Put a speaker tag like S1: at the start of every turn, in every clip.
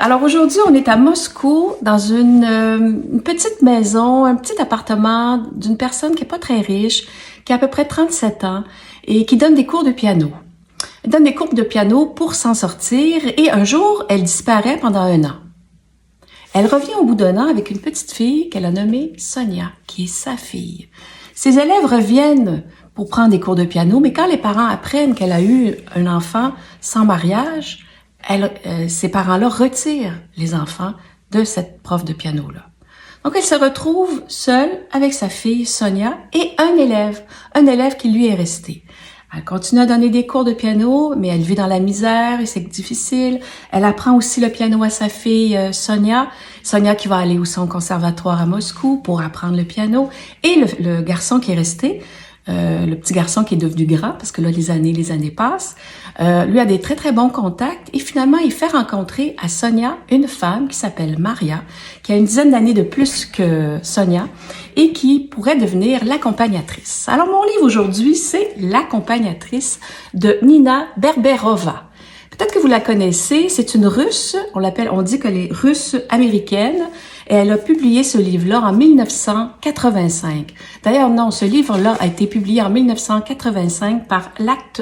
S1: Alors aujourd'hui, on est à Moscou, dans une petite maison, un petit appartement d'une personne qui est pas très riche, qui a à peu près 37 ans et qui donne des cours de piano. Elle donne des cours de piano pour s'en sortir et un jour, elle disparaît pendant 1 an. Elle revient au bout d'1 an avec une petite fille qu'elle a nommée Sonia, qui est sa fille. Ses élèves reviennent pour prendre des cours de piano, mais quand les parents apprennent qu'elle a eu un enfant sans mariage, ces parents-là retirent les enfants de cette prof de piano-là. Donc, elle se retrouve seule avec sa fille Sonia et un élève qui lui est resté. Elle continue à donner des cours de piano, mais elle vit dans la misère et c'est difficile. Elle apprend aussi le piano à sa fille Sonia qui va aller aussi au conservatoire à Moscou pour apprendre le piano. Et le garçon qui est resté, le petit garçon qui est devenu grand, parce que là, les années passent, lui a des très, très bons contacts et finalement, il fait rencontrer à Sonia une femme qui s'appelle Maria, qui a une dizaine d'années de plus que Sonia et qui pourrait devenir l'accompagnatrice. Alors, mon livre aujourd'hui, c'est L'accompagnatrice de Nina Berberova. Peut-être que vous la connaissez, c'est une Russe, on dit qu'elle est russe américaine, et elle a publié ce livre-là en 1985. D'ailleurs, non, ce livre-là a été publié en 1985 par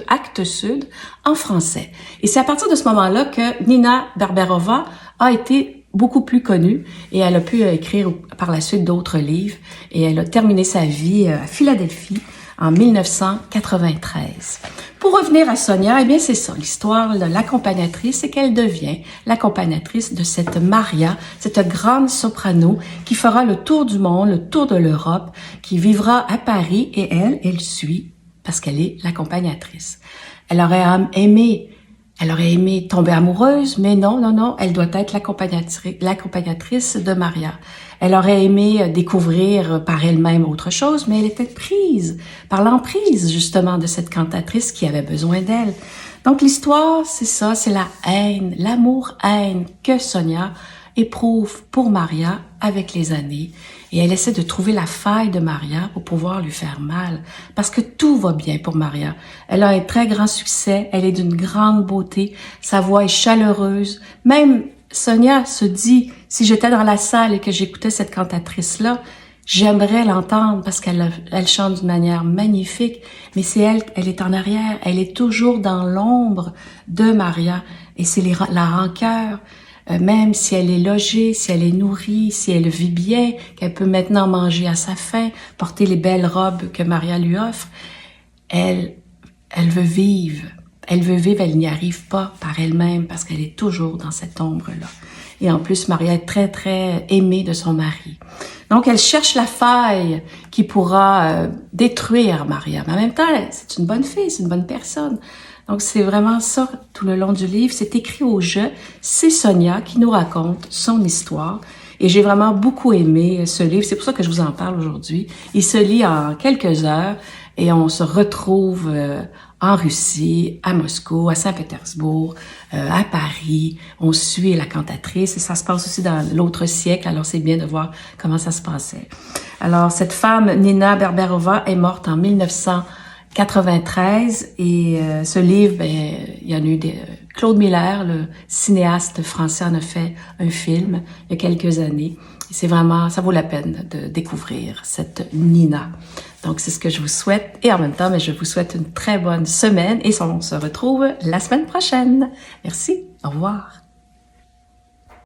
S1: Actes Sud en français. Et c'est à partir de ce moment-là que Nina Berberova a été beaucoup plus connue et elle a pu écrire par la suite d'autres livres et elle a terminé sa vie à Philadelphie en 1993. Pour revenir à Sonia, eh bien c'est ça, l'histoire de l'accompagnatrice, c'est qu'elle devient l'accompagnatrice de cette Maria, cette grande soprano qui fera le tour du monde, le tour de l'Europe, qui vivra à Paris et elle suit parce qu'elle est l'accompagnatrice. Elle aurait aimé tomber amoureuse, mais non, elle doit être l'accompagnatrice de Maria. Elle aurait aimé découvrir par elle-même autre chose, mais elle était prise par l'emprise, justement, de cette cantatrice qui avait besoin d'elle. Donc, l'histoire, c'est ça, c'est la haine, l'amour-haine que Sonia éprouve pour Maria avec les années. Et elle essaie de trouver la faille de Maria pour pouvoir lui faire mal. Parce que tout va bien pour Maria. Elle a un très grand succès. Elle est d'une grande beauté. Sa voix est chaleureuse. Même Sonia se dit, si j'étais dans la salle et que j'écoutais cette cantatrice-là, j'aimerais l'entendre parce qu'elle chante d'une manière magnifique. Mais c'est elle est en arrière. Elle est toujours dans l'ombre de Maria. Et c'est la rancœur. Même si elle est logée, si elle est nourrie, si elle vit bien, qu'elle peut maintenant manger à sa faim, porter les belles robes que Maria lui offre, elle veut vivre. Elle veut vivre, elle n'y arrive pas par elle-même parce qu'elle est toujours dans cette ombre-là. Et en plus, Maria est très, très aimée de son mari. Donc, elle cherche la faille qui pourra détruire Maria. Mais en même temps, c'est une bonne fille, c'est une bonne personne. Donc, c'est vraiment ça tout le long du livre. C'est écrit au jeu. C'est Sonia qui nous raconte son histoire. Et j'ai vraiment beaucoup aimé ce livre. C'est pour ça que je vous en parle aujourd'hui. Il se lit en quelques heures et on se retrouve en Russie, à Moscou, à Saint-Pétersbourg, à Paris. On suit la cantatrice et ça se passe aussi dans l'autre siècle. Alors, c'est bien de voir comment ça se passait. Alors, cette femme, Nina Berberova, est morte en 1993 et ce livre, il y en a eu Claude Miller, le cinéaste français, en a fait un film il y a quelques années. Et c'est vraiment, ça vaut la peine de découvrir cette Nina. Donc, c'est ce que je vous souhaite. Et en même temps, je vous souhaite une très bonne semaine et on se retrouve la semaine prochaine. Merci. Au revoir.